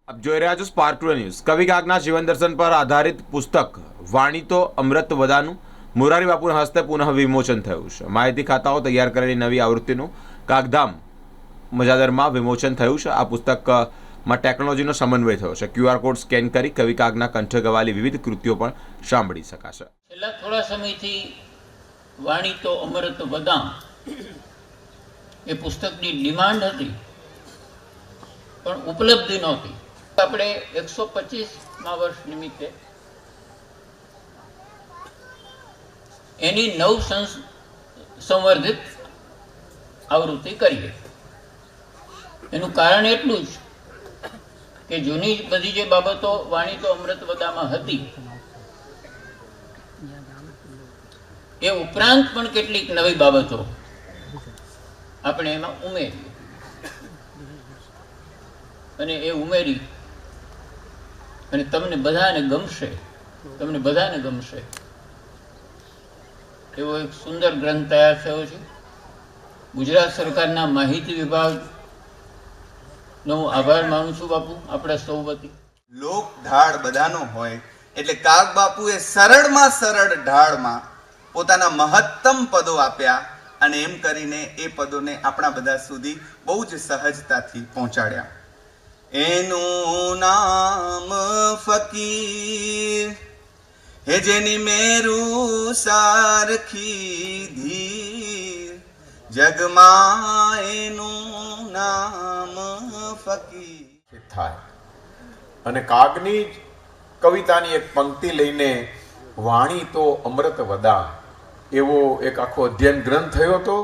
આપ જોઈ રહ્યા છો સ્પાર્ક ટુ ન્યૂઝ. કવિ કાગના જીવન દર્શન પર આધારિત પુસ્તક વાણી તો અમૃત વદાનું મોરારી બાપુના હસ્તે પુનઃ વિમોચન થયું છે. માહિતી ખાતાઓ તૈયાર કરેલી નવી આવૃત્તિનું કાગધામ મજાદરમાં વિમોચન થયું છે. આ પુસ્તકમાં ટેકનોલોજીનો સમન્વય થયો છે. QR કોડ સ્કેન કરી કવિ કાગના કંઠ ગવાલી વિવિધ કૃતિઓ પણ સાંભળી શકાશે. છેલ્લા થોડા સમયથી વાણી તો અમૃત વદામ એ પુસ્તકની ડિમાન્ડ હતી પણ ઉપલબ્ધિ નહોતી. આપણે 125મા વર્ષ નિમિત્તે એની સંવર્ધિત આવૃત્તિ કરીએ. એનું કારણ એટલું જ કે જૂની બધી જે બાબતો વાણી તો અમૃત વદામાં હતી એ ઉપરાંત પણ કેટલીક નવી બાબતો આપણે એમાં ઉમેરી અને એ ઉમેરી અને તમને બધાને ગમશે એવો એક સુંદર ગ્રંથ તૈયાર થયો છે. ગુજરાત સરકારના માહિતી વિભાગનો હું આભાર માનું છું બાપુ, આપણા સૌ વતી. લોક ઢાળ બધાનો હોય એટલે કાગ બાપુએ સરળમાં સરળ ઢાળમાં પોતાના મહત્તમ પદો આપ્યા અને એમ કરીને એ પદોને આપણા બધા સુધી બહુ જ સહજતાથી પહોંચાડ્યા. એનું નામ ફકીર હે જેની મેરું સારખી ધીર જગમાં એનું નામ ફકીર થાય. અને કાગની જ કવિતાની એક પંક્તિ લઈને વાણી તો અમૃત વદા એવો એક આખો અધ્યયન ગ્રંથ થયો હતો.